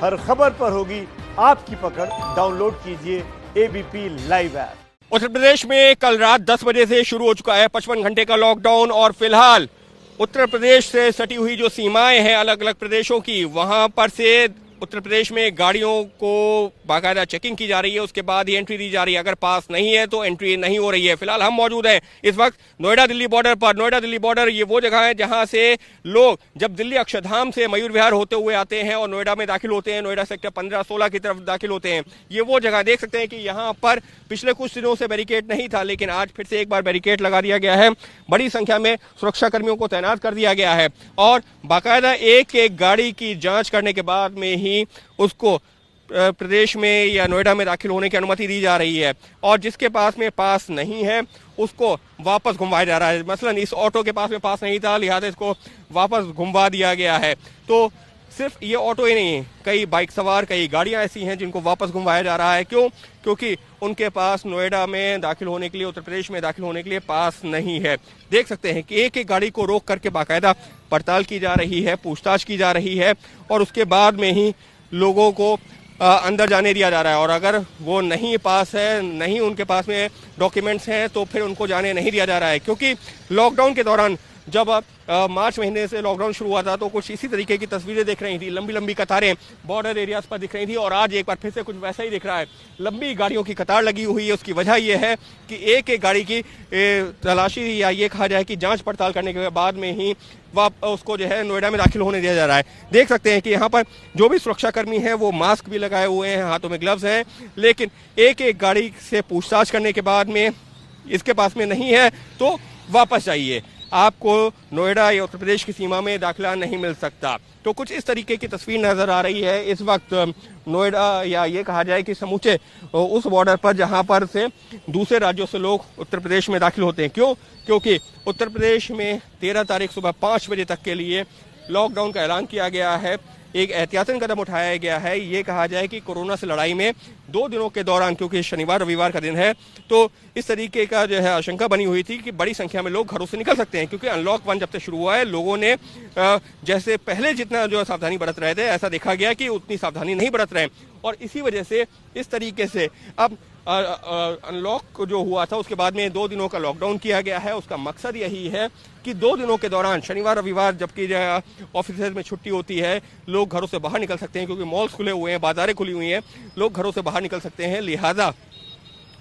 हर खबर पर होगी आपकी पकड़। डाउनलोड कीजिए ABP live app. Uttar Pradesh में कल रात 10 बजे से शुरू हो चुका है 55 घंटे का लॉकडाउन और फिलहाल उत्तर प्रदेश से सटी हुई जो सीमाएं हैं अलग अलग प्रदेशों की, वहां पर से उत्तर प्रदेश में गाड़ियों को बाकायदा चेकिंग की जा रही है, उसके बाद ही एंट्री दी जा रही है। अगर पास नहीं है तो एंट्री नहीं हो रही है। फिलहाल हम मौजूद हैं इस वक्त नोएडा दिल्ली बॉर्डर पर। नोएडा दिल्ली बॉर्डर ये वो जगह है जहां से लोग जब दिल्ली अक्षरधाम से मयूर विहार होते हुए आते हैं और नोएडा में दाखिल होते हैं, नोएडा सेक्टर 15-16 की तरफ दाखिल होते हैं। ये वो जगह देख सकते हैं कि यहाँ पर पिछले कुछ दिनों से बैरिकेड नहीं था, लेकिन आज फिर से एक बार बैरिकेड लगा दिया गया है। बड़ी संख्या में सुरक्षा कर्मियों को तैनात कर दिया गया है और बाकायदा एक एक गाड़ी की जांच करने के बाद में ही उसको प्रदेश में या नोएडा में दाखिल होने की अनुमति दी जा रही है। और जिसके पास में पास नहीं है उसको वापस घुमवाया जा रहा है। मसलन इस ऑटो के पास में पास नहीं था, लिहाजा इसको वापस घुमवा दिया गया है। तो सिर्फ ये ऑटो ही नहीं, कई बाइक सवार, कई गाड़ियां ऐसी हैं जिनको वापस घुमवाया जा रहा है। क्यों? क्योंकि उनके पास नोएडा में दाखिल होने के लिए, उत्तर प्रदेश में दाखिल होने के लिए पास नहीं है। देख सकते हैं कि एक एक गाड़ी को रोक करके बाकायदा पड़ताल की जा रही है, पूछताछ की जा रही है और उसके बाद में ही लोगों को अंदर जाने दिया जा रहा है। और अगर वो नहीं पास है, नहीं उनके पास में डॉक्यूमेंट्स हैं, तो फिर उनको जाने नहीं दिया जा रहा है। क्योंकि लॉकडाउन के दौरान जब मार्च महीने से लॉकडाउन शुरू हुआ था तो कुछ इसी तरीके की तस्वीरें दिख रही थी। लंबी लंबी कतारें बॉर्डर एरियाज पर दिख रही थी और आज एक बार फिर से कुछ वैसा ही दिख रहा है। लंबी गाड़ियों की कतार लगी हुई है। उसकी वजह यह है कि एक एक गाड़ी की तलाशी या ये कहा जाए कि जांच पड़ताल करने के बाद में ही उसको जो है नोएडा में दाखिल होने दिया जा रहा है। देख सकते हैं कि यहाँ पर जो भी सुरक्षाकर्मी हैं वो मास्क भी लगाए हुए हैं, हाथों में ग्लव्स हैं, लेकिन एक एक गाड़ी से पूछताछ करने के बाद में इसके पास में नहीं है तो वापस जाइए, आपको नोएडा या उत्तर प्रदेश की सीमा में दाखिला नहीं मिल सकता। तो कुछ इस तरीके की तस्वीर नजर आ रही है इस वक्त नोएडा, या ये कहा जाए कि समूचे उस बॉर्डर पर जहां पर से दूसरे राज्यों से लोग उत्तर प्रदेश में दाखिल होते हैं। क्यों? क्योंकि उत्तर प्रदेश में 13 तारीख सुबह 5 बजे तक के लिए लॉकडाउन का ऐलान किया गया है। एक एहतियातन कदम उठाया गया है। ये कहा जाए कि कोरोना से लड़ाई में 2 दिनों के दौरान, क्योंकि शनिवार रविवार का दिन है, तो इस तरीके का जो है आशंका बनी हुई थी कि बड़ी संख्या में लोग घरों से निकल सकते हैं। क्योंकि अनलॉक 1 जब से शुरू हुआ है, लोगों ने जैसे पहले जितना जो सावधानी बरत रहे थे, ऐसा देखा गया कि उतनी सावधानी नहीं बरत रहे और इसी वजह से इस तरीके से अब अनलॉक जो हुआ था उसके बाद में 2 दिनों का लॉकडाउन किया गया है। उसका मकसद यही है कि 2 दिनों के दौरान, शनिवार रविवार जबकि ऑफिस में छुट्टी होती है, लोग घरों से बाहर निकल सकते हैं क्योंकि मॉल्स खुले हुए हैं, बाजारें खुली हुई हैं, लोग घरों से बाहर निकल सकते हैं। लिहाजा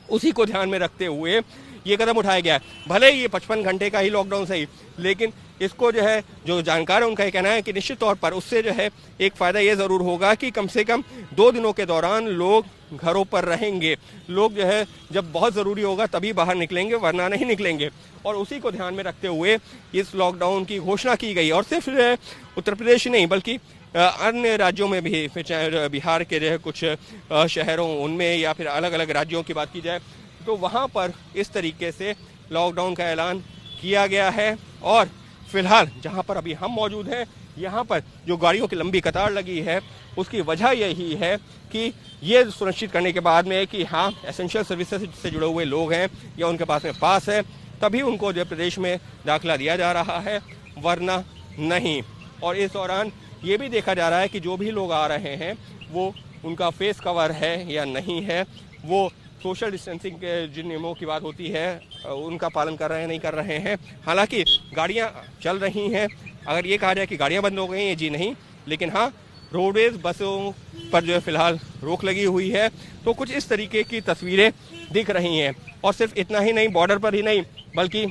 उसी को ध्यान में रखते हुए ये कदम उठाया गया है। भले ही ये 55 घंटे का ही लॉकडाउन सही, लेकिन इसको जो है जो जानकार है उनका ये कहना है कि निश्चित तौर पर उससे जो है एक फ़ायदा ये ज़रूर होगा कि कम से कम 2 दिनों के दौरान लोग घरों पर रहेंगे। लोग जो है जब बहुत ज़रूरी होगा तभी बाहर निकलेंगे, वरना नहीं निकलेंगे। और उसी को ध्यान में रखते हुए इस लॉकडाउन की घोषणा की गई। और सिर्फ उत्तर प्रदेश ही नहीं बल्कि अन्य राज्यों में भी, फिर चाहे बिहार के जो है कुछ शहरों उनमें या फिर अलग अलग राज्यों की बात की जाए तो वहाँ पर इस तरीके से लॉकडाउन का ऐलान किया गया है। और फिलहाल जहाँ पर अभी हम मौजूद हैं, यहाँ पर जो गाड़ियों की लंबी कतार लगी है उसकी वजह यही है कि ये सुनिश्चित करने के बाद में कि हाँ, एसेंशियल सर्विसेज से जुड़े हुए लोग हैं या उनके पास में पास है, तभी उनको जो प्रदेश में दाखिला दिया जा रहा है, वरना नहीं। और इस दौरान ये भी देखा जा रहा है कि जो भी लोग आ रहे हैं वो उनका फेस कवर है या नहीं है, वो सोशल डिस्टेंसिंग के जिन नियमों की बात होती है उनका पालन कर रहे हैं नहीं कर रहे हैं। हालांकि गाड़ियां चल रही हैं, अगर ये कहा जाए कि गाड़ियां बंद हो गई हैं, जी नहीं, लेकिन हाँ, रोडवेज बसों पर जो है फिलहाल रोक लगी हुई है। तो कुछ इस तरीके की तस्वीरें दिख रही हैं। और सिर्फ इतना ही नहीं, बॉर्डर पर ही नहीं बल्कि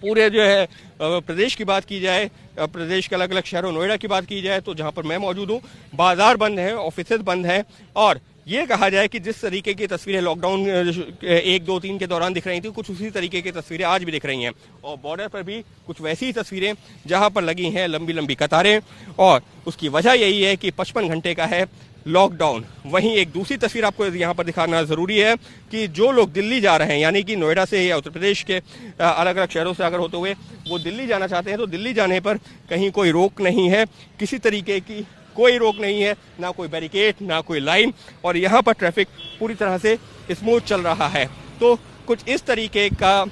पूरे जो है प्रदेश की बात की जाए, प्रदेश के अलग अलग शहरों, नोएडा की बात की जाए तो जहाँ पर मैं मौजूद हूँ, बाजार बंद हैं, ऑफिसेज बंद हैं। और ये कहा जाए कि जिस तरीके की तस्वीरें लॉकडाउन 1, 2, 3 के दौरान दिख रही थी, कुछ उसी तरीके की तस्वीरें आज भी दिख रही हैं। और बॉर्डर पर भी कुछ वैसी ही तस्वीरें जहां पर लगी हैं लंबी लंबी कतारें, और उसकी वजह यही है कि 55 घंटे का है लॉकडाउन। वहीं एक दूसरी तस्वीर आपको यहाँ पर दिखाना ज़रूरी है कि जो लोग दिल्ली जा रहे हैं, यानी कि नोएडा से या उत्तर प्रदेश के अलग अलग शहरों से अगर होते हुए वो दिल्ली जाना चाहते हैं तो दिल्ली जाने पर कहीं कोई रोक नहीं है, किसी तरीके की कोई रोक नहीं है, ना कोई बैरिकेड, ना कोई लाइन, और यहाँ पर ट्रैफिक पूरी तरह से स्मूथ चल रहा है। तो कुछ इस तरीके का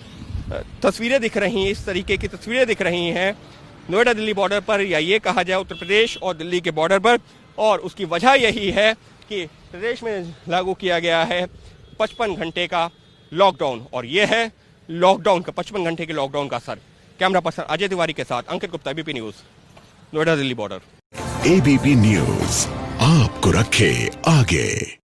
तस्वीरें दिख रही हैं, इस तरीके की तस्वीरें दिख रही हैं नोएडा दिल्ली बॉर्डर पर, या ये कहा जाए उत्तर प्रदेश और दिल्ली के बॉर्डर पर। और उसकी वजह यही है कि प्रदेश में लागू किया गया है 55 घंटे का लॉकडाउन, और यह है लॉकडाउन का 55 घंटे के लॉकडाउन का असर। कैमरा पर्सन अजय तिवारी के साथ Ankit Gupta, ABP news, Noida Delhi border. ABP news आपको रखे आगे।